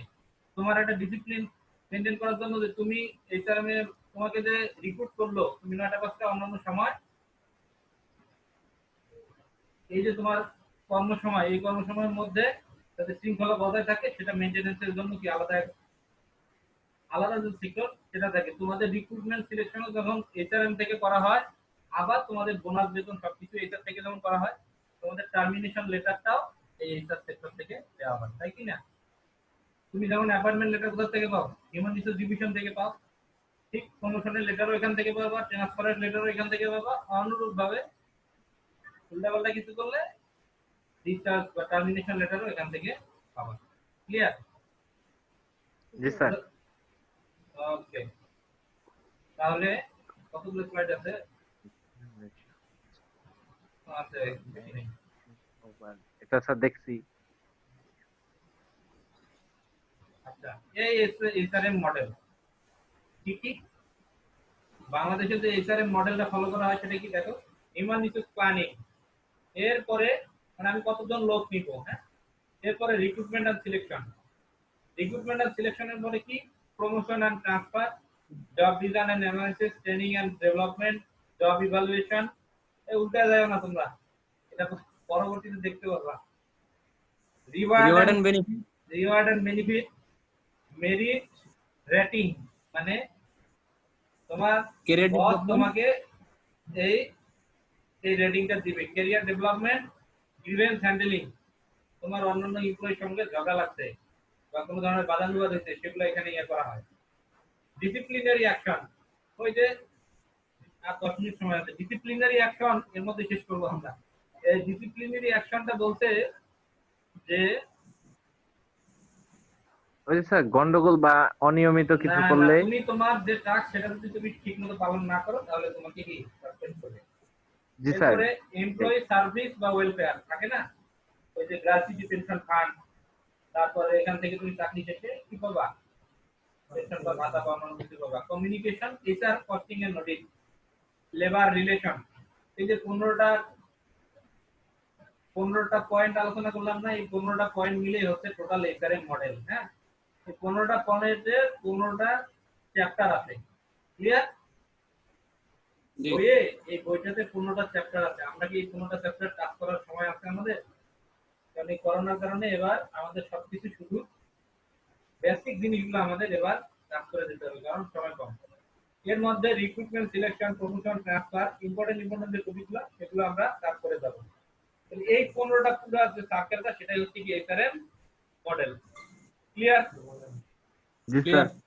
তোমার একটা ডিসিপ্লিন মেনটেন করার জন্য যে তুমি এইচআরএম এ তোমাকে যে রিক্রুট করলো, তুমি 9টা 5টা অন্যান্য সময়, এই যে তোমার কর্মসময়, এই কর্মসময়ের মধ্যে যাতে শৃঙ্খলা বজায় থাকে, সেটা মেইনটেনেন্সের জন্য কি আলাদা যে সেক্টর সেটা থাকে। তোমাদের রিক্রুটমেন্ট সিলেকশনও যখন এইচআরএম থেকে করা হয়, আবার তোমাদের বোনাস বেতন সবকিছু এইচআর থেকে যখন করা হয়, তোমাদের টার্মিনেশন লেটারটাও এই এইচআর সেক্টর থেকে দেওয়া হয়, তাই কি না? তুমি যেমন অ্যাপয়েন্টমেন্ট লেটার কোথা থেকে পাও, হিউম্যান রিসোর্স ডিভিশন থেকে পাও, ঠিক প্রমোশনের লেটারও এখান থেকে পাবা, ট্রান্সফারের লেটারও এখান থেকে পাবা। অনুরূপ ভাবে উল্টাপাল্টা কিছু করলে ডিসচার্জ বা টার্মিনেশন লেটারও এখান থেকে পাবা। ক্লিয়ার? জি স্যার। ওকে, তাহলে কতগুলো স্লাইড আছে? এটা স্যার দেখছি। আচ্ছা, এই এইচআরএম মডেল কি কি বাংলাদেশে যে এইচআরএম মডেলটা ফলো করা হয় সেটা কি দেখো, হিউম্যান রিসোর্স প্ল্যানিং, এরপরে মানে আমি কতজন লোক নিব, হ্যাঁ, এরপরে রিক্রুটমেন্ট এন্ড সিলেকশনের পরে কি, promotion and transfer, job design and analysis, training and development, job evaluation. উল্টা যায় না তোমরা, এটা পরবর্তীতে দেখতে পারবা। Reward and benefit, merit rating, মানে তোমার বস তোমাকে এই রেটিংটা দিবে। ক্যারিয়ার ডেভেলপমেন্ট, গ্রিভেন্স হ্যান্ডলিং, তোমার অন্যান্য এমপ্লয়ির সঙ্গে ঝগড়া লাগছে বা কোনো ধরনের বাধা বিবাদ হয়েছে, সেগুলো এখানে ইয়ে করা হয়। ডিসিপ্লিনারি অ্যাকশন, ওই যে আর 10 মিনিট সময় আছে। ডিসিপ্লিনারি অ্যাকশন এর মধ্যে শেষ করবো আমরা। এই ডিসিপ্লিনারি অ্যাকশনটা বলতে যে ওই যে স্যার গন্ডগোল বা অনিয়মিত কিছু না, করলে তুমি তোমার যে টাস্ক সেটা যদি তুমি ঠিকমতো পালন না করো তাহলে তোমাকে কি সাসপেন্ড করবে। জি স্যার এরপরে এমপ্লয়ি সার্ভিস বা ওয়েলফেয়ার থাকে না, ওই যে গ্র্যাচুইটি পেনশন ফান্ড, তারপরে এখান থেকে তুমি চাকরি শেষে কি পাবা, পেনশন বা ভাতা বা অন্য কিছু পাবা। Communication, HR, costing and notice, labour relation, এই যে 15টা পয়েন্ট আলোচনা করলাম না, এই 15টা পয়েন্ট মিলেই হচ্ছে টোটাল এইচআরএম মডেল। হ্যাঁ, এই 15টা পয়েন্টের 15টা চ্যাপ্টার আছে। ক্লিয়ার? জি বইয়ে এই বইটাতে 15টা চ্যাপ্টার আছে। আমরা কি এই 15টা চ্যাপ্টার কাজ করার সময় আছে আমাদের? কারণ এই করোনার কারণে এবার আমাদের সবকিছু শুধু বেসিক জিনিসগুলো আমাদের এবার কাজ করে দিতে হবে, কারণ সময় কম। এর মধ্যে recruitment, selection, promotion, transfer, important যে টপিকগুলো সেগুলো আমরা কাজ করে যাব। এই 15টা পুরো যে সার্কেলটা সেটাই হচ্ছে কি HRM model. Clear? G clear. Sir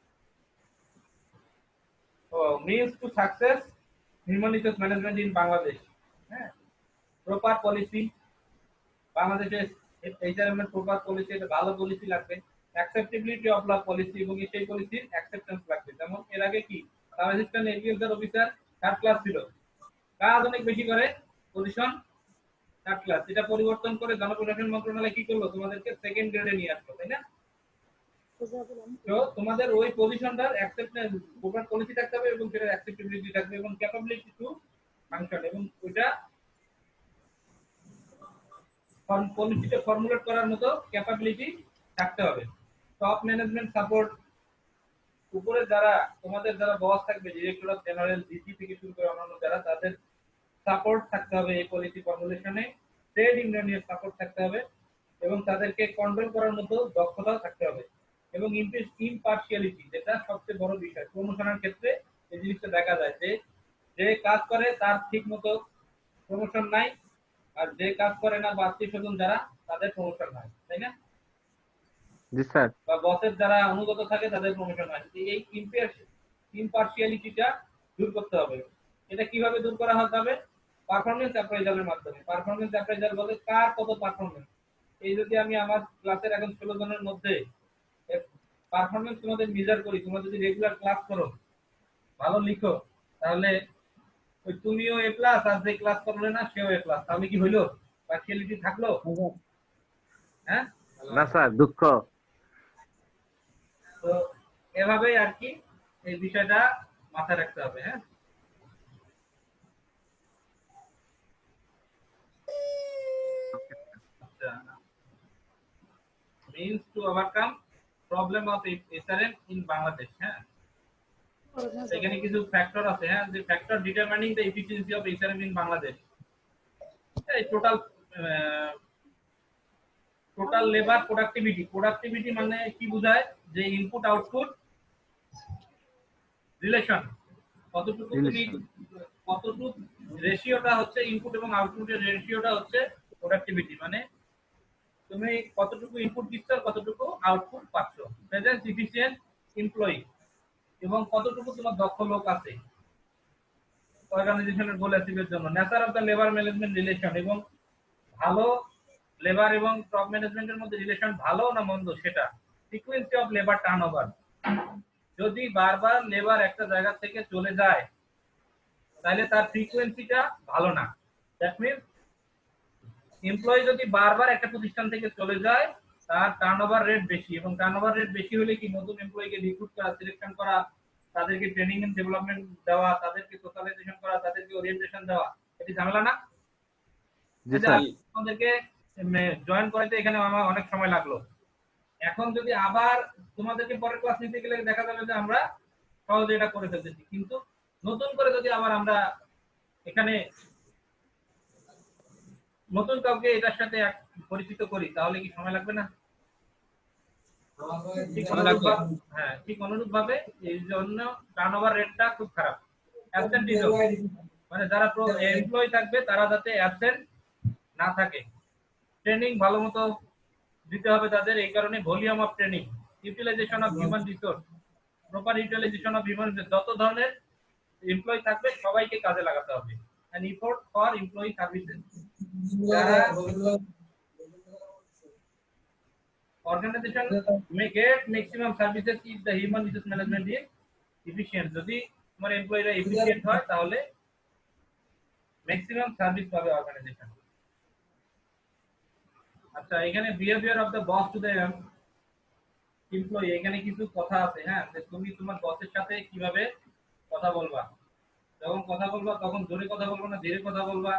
means to success human resource management in Bangladesh. হ্যাঁ, প্রপার পলিসি, বাংলাদেশে এইচআরএম এর প্রপার পলিসি, এটা ভালো পলিসি লাগবে। অ্যাকসেপ্টেবিলিটি অফ ল পলিসি, এবং সেই পলিসির অ্যাকসেপ্টেন্স লাগবে। যেমন এর আগে কি sub assistant agriculture officer 3rd class ছিল, কাজ অনেক বেশি করে, পজিশন 3rd ক্লাস। এটা পরিবর্তন করে জনপ্রশাসন মন্ত্রণালয় কি করলো, তোমাদেরকে 2nd গ্রেডে নিয়ে আসলো, তাই না? তো তোমাদের ওই পজিশনটার অ্যাকসেপ্টেন্স প্রপার পলিসি থাকতে হবে, এবং সেটার অ্যাকসেপ্টেবিলিটি থাকবে, এবং ক্যাপাবিলিটি টু ফাংশন, এবং ওইটা পলিসিতে ফর্মুলেট করার মতো ক্যাপাবিলিটি থাকতে হবে। টপ ম্যানেজমেন্ট সাপোর্ট, উপরে যারা তোমাদের যারা বস থাকবে, ডিরেক্টর অফ জেনারেল, ডিসি থেকে শুরু করে অন্যান্য যারা, তাদের সাপোর্ট থাকতে হবে এই পলিসি ফর্মুলেশনে। ট্রেড ইউনিয়নের সাপোর্ট থাকতে হবে, এবং তাদেরকে কন্ট্রোল করার মতো দক্ষতাও থাকতে হবে, এবং ইমপার্শিয়ালিটি, যেটা সবচেয়ে বড় বিষয়। প্রমোশনের ক্ষেত্রে এই জিনিসটা দেখা যায় যে যে কাজ করে তার ঠিক মতো প্রমোশন নাই, আর যে কাজ করে না বা আত্মীয় স্বজন যারা, তাদের প্রমোশন হয়, তাই না? জি স্যার বা বসের যারা অনুগত থাকে তাদের প্রমোশন হয়। এই ইমপার্শিয়ালিটিটা দূর করতে হবে। এটা কিভাবে দূর করা যাবে? পারফরমেন্স অ্যাপ্রাইজালের মাধ্যমে। পারফরমেন্স অ্যাপ্রাইজাল বলে কার কত পারফরমেন্স। এই যদি আমি আমার ক্লাসের এখন 16 জনের মধ্যে পারফরমেন্স তোমাদের মেজার করি, তোমরা যদি রেগুলার ক্লাস করো, ভালো লিখো, তাহলে ওই তুমিও এ প্লাস, আর যে ক্লাস করলে না সেও এ প্লাস, তাহলে কি হইলো? পার্সিয়ালিটি থাকলো? হ্যাঁ, না স্যার দুঃখ। তো এভাবেই আর কি এই বিষয়টা মাথায় রাখতে হবে। হ্যাঁ, আচ্ছা, means to overcome problem of HRM in Bangladesh। হ্যাঁ, এখানে কিছু ফ্যাক্টর আছে। হ্যাঁ, যে factor determining the efficiency of HRM in Bangladesh। এই টোটাল লেবার প্রোডাক্টিভিটি। প্রোডাক্টিভিটি মানে কি বোঝায়? যে ইনপুট আউটপুট রিলেশন, কতটুকু রেশিওটা হচ্ছে ইনপুট এবং আউটপুটের রেশিওটা হচ্ছে প্রোডাক্টিভিটি। মানে তুমি কতটুকু ইনপুট দিচ্ছ আর কতটুকু আউটপুট পাচ্ছ। প্রেজেন্ট এফিশিয়েন্ট এমপ্লয়ি, এবং কতটুকু তোমার দক্ষ লোক আছে অর্গানাইজেশনের গোল অ্যাচিভের জন্য। Nature of the labour management relation, এবং ভালো লেবার এবং টপ ম্যানেজমেন্টের মধ্যে রিলেশন ভালো না মন্দ সেটা। ফ্রিকোয়েন্সি অফ লেবার টার্নওভার, যদি বারবার লেবার একটা জায়গা থেকে চলে যায় তাহলে তার ফ্রিকোয়েন্সিটা ভালো না। দ্যাট মিন্স এমপ্লয়ি যদি বারবার একটা প্রতিষ্ঠান থেকে চলে যায় তার টার্নওভার রেট বেশি, এবং টার্নওভার রেট বেশি হলে কি নতুন এমপ্লয়িকে রিক্রুট করা, সিলেকশন করা, তাদেরকে ট্রেনিং এন্ড ডেভেলপমেন্ট দেওয়া, তাদেরকে সোশ্যালাইজেশন করা, তাদেরকে ওরিয়েন্টেশন দেওয়া, এটি ঝামেলা না? জি স্যার আমাদেরকে জয়েন করাইতে এখানে আমার অনেক সময় লাগলো। এখন যদি আবার তোমাদেরকে পরের ক্লাস নিতে গেলে দেখা যাবে যে আমরা সহজে এটা করে ফেলতেছি, কিন্তু নতুন করে যদি আবার আমরা এখানে নতুন কাউকে এটার সাথে পরিচিত করি তাহলে কি সময় লাগবে না? হ্যাঁ, ঠিক অনুরূপ ভাবে এই জন্য টার্নওভার রেটটা খুব খারাপ। অ্যাবসেন্টিজম মানে যারা এমপ্লয়ি থাকবে তারা যাতে অ্যাবসেন্ট না থাকে। ট্রেনিং ভালো মতো দিতে হবে তাদের। এই কারণে volume of training, utilisation of human resource, proper utilisation of human resource, যত ধরনের এমপ্লয়ি থাকবে সবাইকে কাজে লাগাতে হবে। And effort for employee services, যারা organization may get maximum services if the human resource management is efficient. যদি তোমার এমপ্লয়িরা এফিশিয়েন্ট হয় তাহলে ম্যাক্সিমাম সার্ভিস পাবে অর্গানাইজেশন। আচ্ছা, এখানে behaviour of the boss to the employee, এখানে কিছু কথা আছে। হ্যাঁ, যে তুমি তোমার বসের সাথে কিভাবে কথা বলবা, যখন কথা বলবা তখন জোরে কথা বলবা না ধীরে কথা বলবা,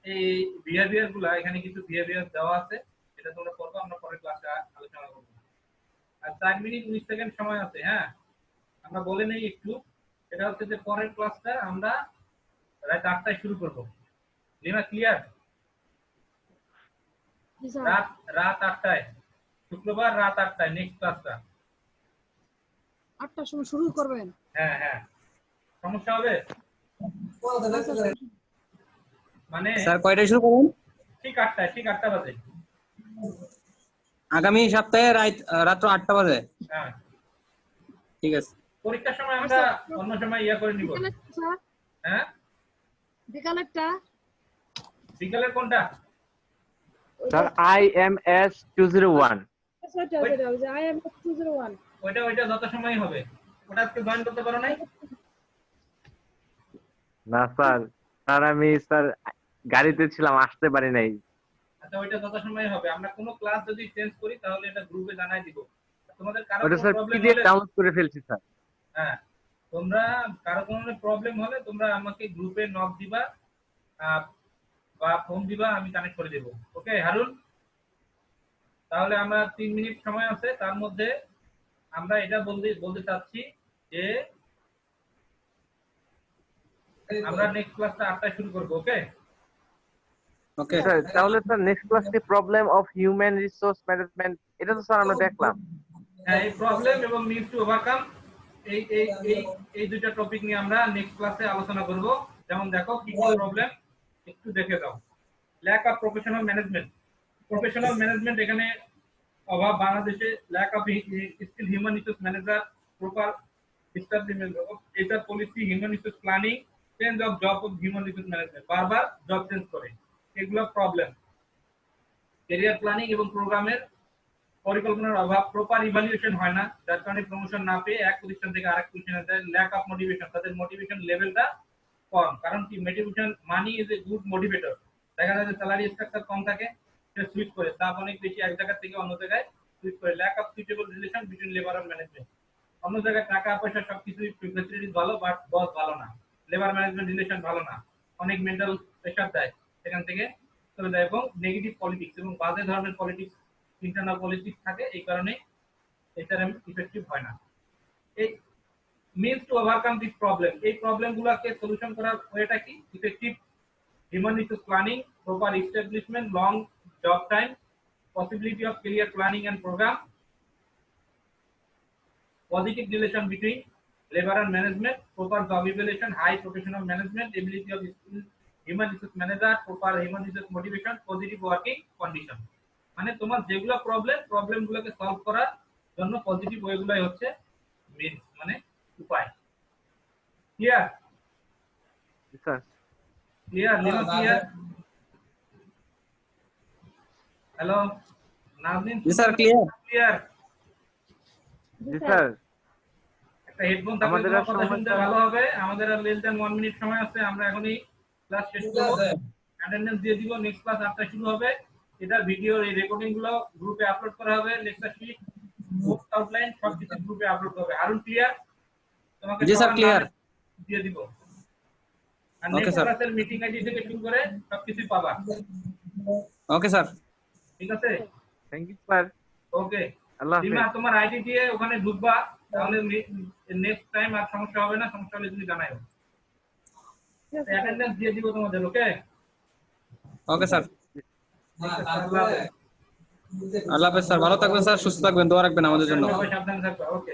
এই বিহেভিয়ার গুলা এখানে কিছু বিহেভিয়ার দেওয়া আছে, এটা তোমরা পড়বা, আমরা পরের ক্লাসে আলোচনা করব। আর 4 মিনিট 19 সেকেন্ড সময় আছে। হ্যাঁ, আমরা বলে নেই একটু, এটা হচ্ছে যে পরের ক্লাসটা আমরা রাত 8টায় শুরু করব। লিমা ক্লিয়ার? জি স্যার। রাত 8টায়, শুক্রবার রাত 8টায় নেক্সট ক্লাসটা। 8টার সময় শুরু করবেন? হ্যাঁ হ্যাঁ, সমস্যা হবে? মানে স্যার কয়টায় শুরু করবেন? ঠিক 8টায়, ঠিক 8টা বাজে আগামী সপ্তাহে রাত 8টা বাজে। হ্যাঁ ঠিক আছে। পরীক্ষার সময় আমরা অন্য সময় ইয়া করে নিব। স্যার হ্যাঁ, বিকালেরটা? বিকালের কোনটা? Sir IMS 201। IMS 201 ওইটা যত সময় হবে। ওটা আজকে জয়েন করতে পারো নাই? না স্যার আমি গাড়িতে ছিলাম, আসতে পারি নাই। আচ্ছা, ওইটা যত সময় হবে। আমরা কোনো ক্লাস যদি চেঞ্জ করি তাহলে এটা গ্রুপে জানাই দিব। তোমাদের কারো ওটা কোনো স্যার প্রবলেম পিডিএফ হলে, ডাউনলোড করে ফেলছি স্যার। হ্যাঁ, তোমরা কারো কোনো প্রবলেম হলে তোমরা আমাকে গ্রুপে নক দিবা বা ফোন দিবা, আমি কানেক্ট করে দেব। ওকে হারুন? তাহলে আমরা 3 মিনিট সময় আছে, তার মধ্যে আমরা এটা বলতে চাচ্ছি যে আমরা নেক্সট ক্লাসটা 8টায় শুরু করব। ওকে ওকে স্যার, তাহলে স্যার নেক্সট ক্লাসে problem of human resource management, এটা তো স্যার আমরা দেখলাম। হ্যাঁ, এই প্রবলেম এবং নিড টু ওভারকাম, এই দুইটা টপিক নিয়ে আমরা নেক্সট ক্লাসে আলোচনা করব। যেমন দেখো কি কি প্রবলেম একটু দেখে দাও। Lack of professional management, professional management এখানে অভাব বাংলাদেশে। Lack of skill human resource manager, proper establishment of HR policy, human resource planning, change of job of human resource management, বারবার জব চেঞ্জ করে, এগুলো প্রবলেম। ক্যারিয়ার প্ল্যানিং এবং প্রোগ্রামের পরিকল্পনার অভাব, প্রপার ইভালুয়েশন হয় না, যার কারণে প্রমোশন না পেয়ে এক প্রতিষ্ঠান থেকে আরেক প্রতিষ্ঠানে যায়। ল্যাক অফ মোটিভেশন, তাদের মোটিভেশন লেভেলটা কম। কারণ কি, motivation money is a good motivator. দেখা যায় যে স্যালারি স্ট্রাকচার কম থাকে, সে সুইচ করে, তাপ অনেক বেশি, এক জায়গা থেকে অন্য জায়গায় সুইচ করে। Lack of suitable relation between labour আর ম্যানেজমেন্ট, অন্য জায়গায় টাকা পয়সা সবকিছুই ফেসিলিটিস ভালো, বাট বস ভালো না, লেবার ম্যানেজমেন্ট রিলেশন ভালো না, অনেক মেন্টাল প্রেশার দেয়, সেখান থেকে চলে যায়। এবং নেগেটিভ পলিটিক্স এবং বাজে ধরনের পলিটিক্স, ইন্টারনাল পলিটিক্স থাকে, এই কারণে HRM ইফেক্টিভ হয় না। এই means to overcome this problem, এই প্রবলেমগুলোকে সলিউশন করার ওয়েটা কি? Effective human resource planning, proper establishment, long job time, possibility of career planning and program, positive relation between labor and management, proper job evaluation, high professional management, ability of human resource manager, proper human resource motivation, positive working condition। মানে তোমার যেগুলো প্রবলেমগুলোকে solve করার জন্য positive ওয়েগুলাই হচ্ছে means, মানে উপায়। Clear? Sir clear? Lima clear? Hello Naznin? জি sir clear. Clear? জি স্যার। একটা হেডফোন থাকলে আমাদের তোমার আর কথা শুনতে সময় ভালো হবে। আমাদের আর লেস দ্যান 1 মিনিট সময় আছে, আমরা এখনই ক্লাস শেষ করব। অ্যাটেন্ডেন্স দিয়ে দিব। নেক্সট ক্লাস 8টায় শুরু হবে। এটা ভিডিও, এই রেকর্ডিং গুলো গ্রুপে আপলোড করা হবে। লেকচার শিট, নোটস আউটলাইন সব কিছু গ্রুপে আপলোড হবে। হারুন ক্লিয়ার? তোমাকে জি স্যার ক্লিয়ার। দিয়ে দিব। আর ওকে নেক্সট স্যার। ক্লাসের মিটিং আইডি থেকে শুরু করে সবকিছু পাবা। Okay sir. ঠিক আছে? Thank you sir. ওকে। আল্লাহ লিমা, হাফেজ। তোমার আইডি দিয়ে ওখানে ঢুকবা, তাহলে নেক্সট টাইম আর সমস্যা হবে না। সমস্যা হলে তুমি জানাইও। অ্যাটেন্ডেন্স দিয়ে দিব তোমাদের। ওকে ওকে স্যার। আল্লাহ হাফেজ। আল্লাহ হাফেজ স্যার, ভালো থাকবেন স্যার, সুস্থ থাকবেন, দোয়া রাখবেন আমাদের জন্য। সবাই সাবধানে থাকবে। ওকে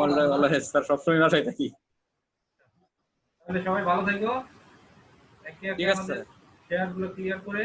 আল্লাহ হাফেজ স্যার, সবসময় বাসায় থাকি। তাহলে সবাই ভালো থেকো। ঠিক আছে স্যার। শেয়ার গুলো ক্লিয়ার করে